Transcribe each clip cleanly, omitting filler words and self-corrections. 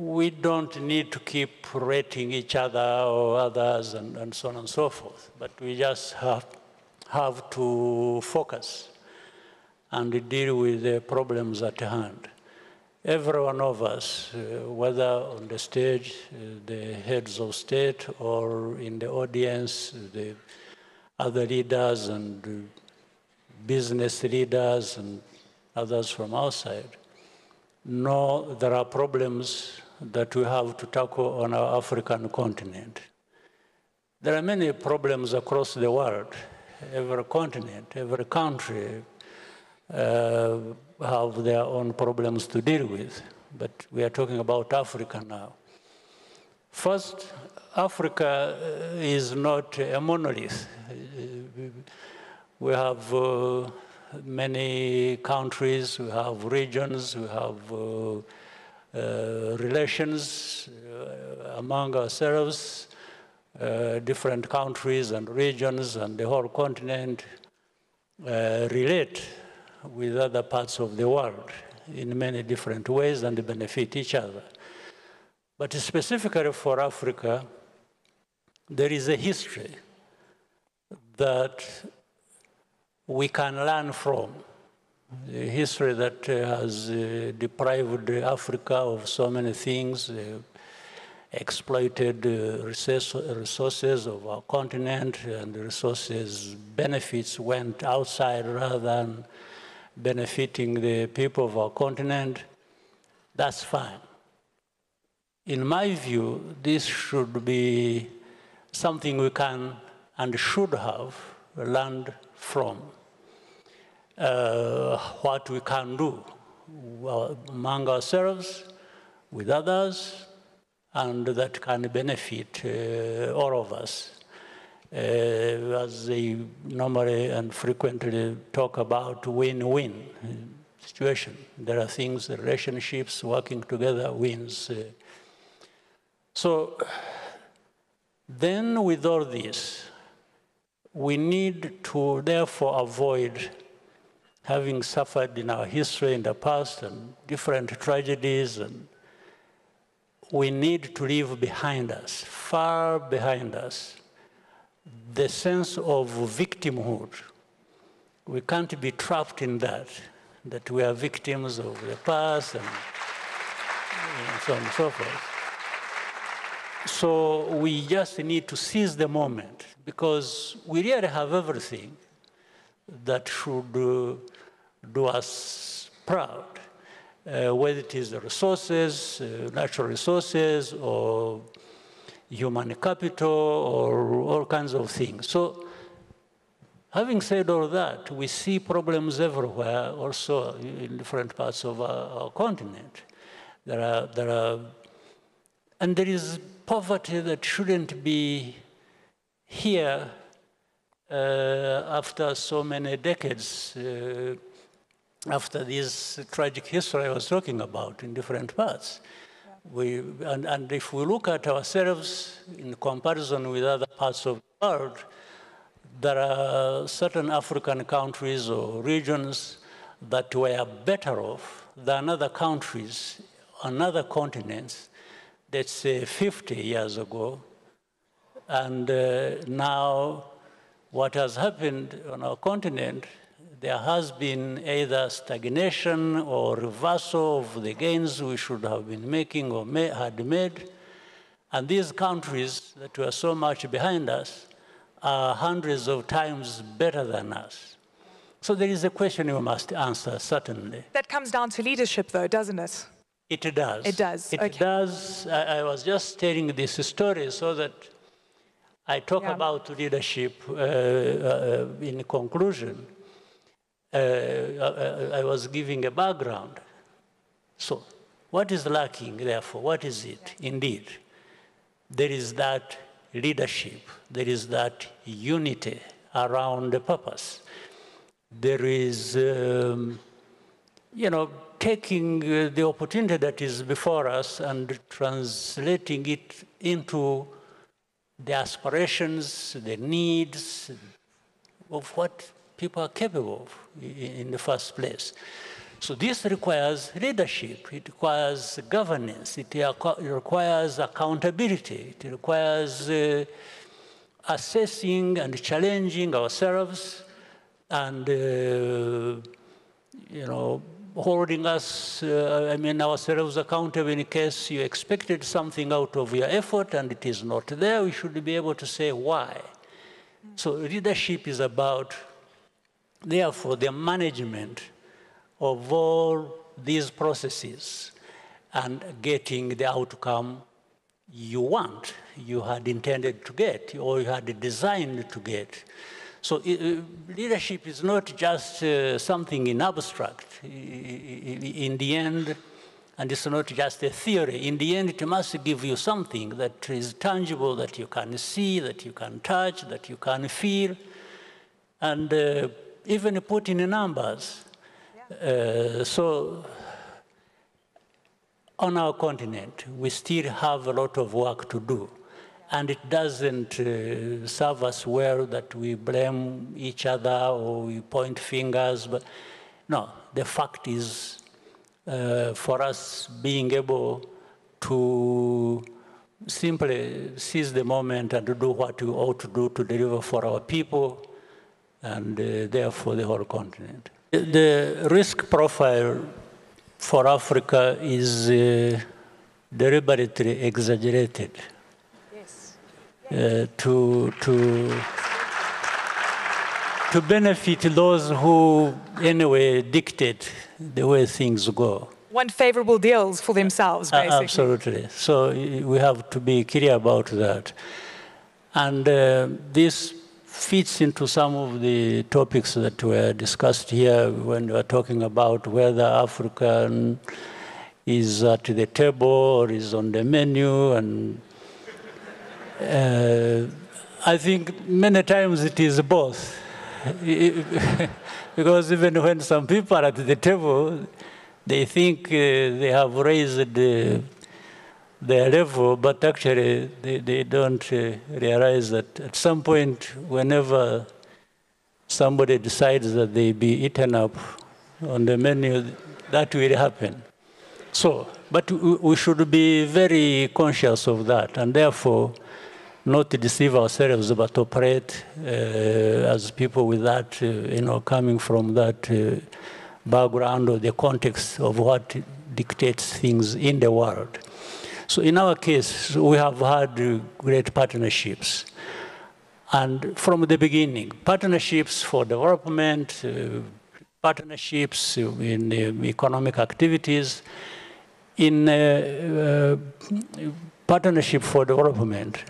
we don't need to keep rating each other or others and so on and so forth, but we just have to focus and deal with the problems at hand. Every one of us, whether on the stage, the heads of state, or in the audience, the other leaders and business leaders and others from outside, know there are problems that we have to tackle on our African continent. There are many problems across the world. Every continent, every country have their own problems to deal with, but we are talking about Africa now. First, Africa is not a monolith. We have many countries, we have regions, we have relations among ourselves, different countries and regions and the whole continent relate with other parts of the world in many different ways and benefit each other. But specifically for Africa, there is a history that we can learn from, a history that has deprived Africa of so many things, exploited resources of our continent, and the resources benefits went outside rather than benefiting the people of our continent. That's fine. In my view, this should be something we can and should have learned from. What we can do among ourselves, with others, and that can benefit all of us. As they normally and frequently talk about win-win situation. There are things, relationships, working together wins. So then with all this, we need to therefore avoid having suffered in our history in the past and different tragedies, and we need to leave behind us, far behind us, the sense of victimhood. We can't be trapped in that we are victims of the past and so on and so forth. So we just need to seize the moment, because we really have everything that should do us proud, whether it is the resources, natural resources, or human capital, or all kinds of things. So having said all that, we see problems everywhere, also in different parts of our continent. And there is poverty that shouldn't be here after so many decades, after this tragic history I was talking about in different parts. And if we look at ourselves in comparison with other parts of the world, there are certain African countries or regions that were better off than other countries on other continents, let's say 50 years ago. And now what has happened on our continent, there has been either stagnation or reversal of the gains we should have been making or had made. And these countries that were so much behind us are hundreds of times better than us. So there is a question you must answer, certainly. That comes down to leadership, though, doesn't it? It does. It does. It does. I was just telling this story so that I talk about leadership in conclusion. I was giving a background. So what is lacking, therefore? What is it? Indeed, there is that leadership. There is that unity around the purpose. There is, taking the opportunity that is before us and translating it into the aspirations, the needs of what people are capable of in the first place. So this requires leadership, it requires governance, it requires accountability, it requires assessing and challenging ourselves and, holding us, ourselves accountable in case you expected something out of your effort and it is not there. We should be able to say why. So leadership is about, therefore, the management of all these processes and getting the outcome you want, you had intended to get, or you had designed to get. So leadership is not just something in abstract. In the end, and it's not just a theory. In the end, it must give you something that is tangible, that you can see, that you can touch, that you can feel, and even put in numbers. So on our continent, we still have a lot of work to do. And it doesn't serve us well that we blame each other or we point fingers. But no, the fact is for us being able to simply seize the moment and to do what we ought to do to deliver for our people and therefore the whole continent. The risk profile for Africa is deliberately exaggerated. To benefit those who, anyway, dictate the way things go. Want favorable deals for themselves, basically. Absolutely. So we have to be clear about that. And this fits into some of the topics that were discussed here when we were talking about whether Africa is at the table or is on the menu, and I think many times it is both. Because even when some people are at the table, they think they have raised their level, but actually they don't realize that at some point, whenever somebody decides that they be eaten up on the menu, that will happen. So, but we should be very conscious of that, and therefore, not to deceive ourselves, but operate as people with that, coming from that background or the context of what dictates things in the world. So in our case, we have had great partnerships. And from the beginning, partnerships for development, partnerships in economic activities, in partnership for development,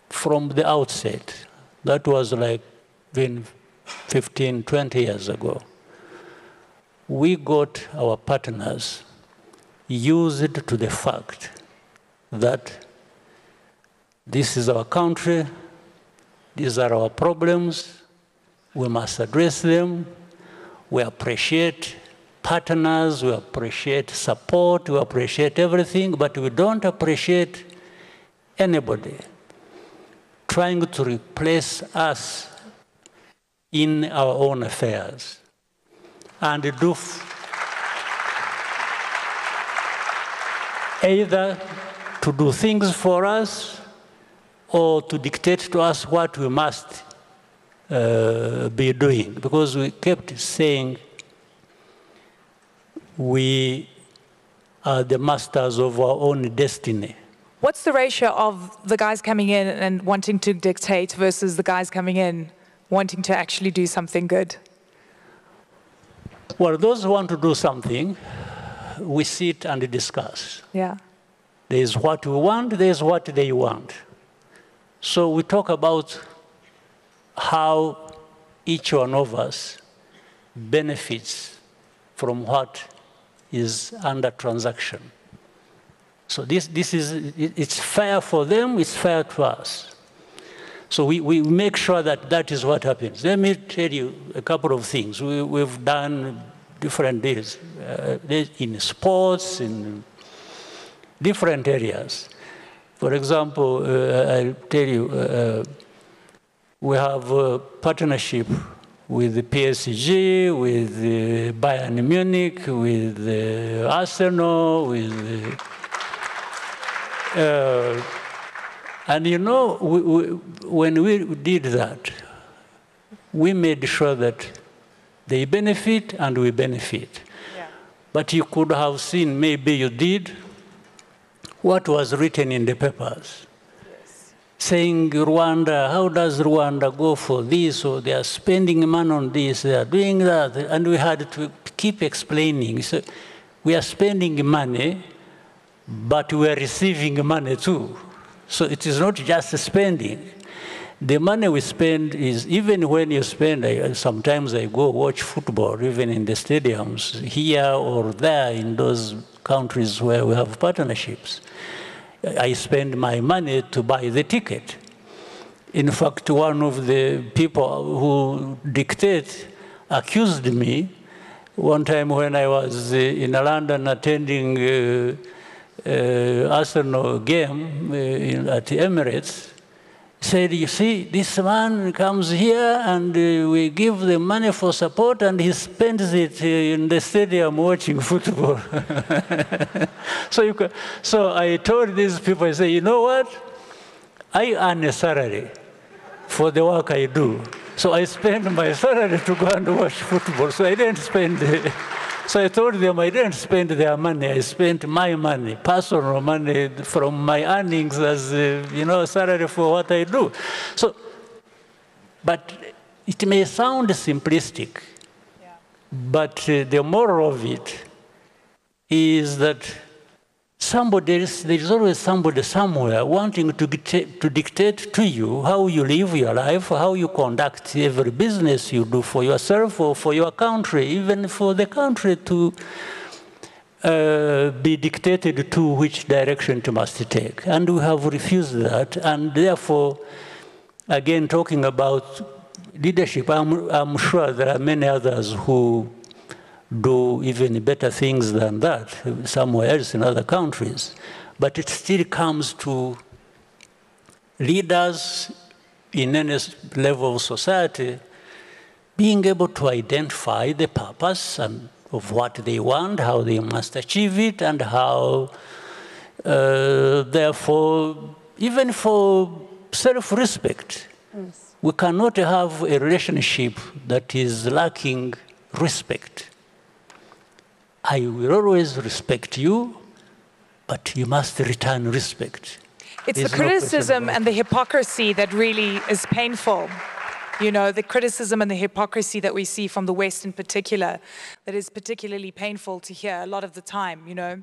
from the outset, that was like 15, 20 years ago, we got our partners used to the fact that this is our country, these are our problems, we must address them, we appreciate partners, we appreciate support, we appreciate everything, but we don't appreciate anybody trying to replace us in our own affairs and do either to do things for us or to dictate to us what we must be doing, because we kept saying we are the masters of our own destiny. What's the ratio of the guys coming in and wanting to dictate versus the guys coming in wanting to actually do something good? Well, those who want to do something, we sit and discuss. Yeah. There's what we want, there's what they want. So we talk about how each one of us benefits from what is under transaction. So it's fair for them, it's fair to us. So we make sure that that is what happens. Let me tell you a couple of things. We've done different deals in sports, in different areas. For example, I'll tell you, we have a partnership with the PSG, with Bayern Munich, with Arsenal, with... and you know, when we did that, we made sure that they benefit and we benefit. Yeah. But you could have seen, maybe you did, what was written in the papers. Yes. Saying Rwanda, how does Rwanda go for this, or they are spending money on this, they are doing that, and we had to keep explaining. So we are spending money, but we are receiving money too. So it is not just spending. The money we spend is, even when you spend, sometimes I go watch football, even in the stadiums, here or there in those countries where we have partnerships. I spend my money to buy the ticket. In fact, one of the people who dictate accused me one time when I was in London attending Arsenal game at Emirates. Said, you see, this man comes here and we give the money for support and he spends it in the stadium watching football. So I told these people, I say, you know what? I earn a salary for the work I do. So I spend my salary to go and watch football. So I didn't spend So I told them I didn't spend their money. I spent my money, personal money from my earnings as, salary for what I do. So, but it may sound simplistic, yeah. But the moral of it is that there is always somebody somewhere wanting to dictate to you how you live your life, how you conduct every business you do for yourself or for your country, even for the country to be dictated to which direction it must take. And we have refused that. And therefore, again, talking about leadership, I'm sure there are many others who do even better things than that somewhere else in other countries. But it still comes to leaders in any level of society being able to identify the purpose of what they want, how they must achieve it, and how, therefore, even for self-respect, yes. We cannot have a relationship that is lacking respect. I will always respect you, but you must return respect. It's the criticism and the hypocrisy that really is painful. You know, the criticism and the hypocrisy that we see from the West in particular, that is particularly painful to hear a lot of the time, you know.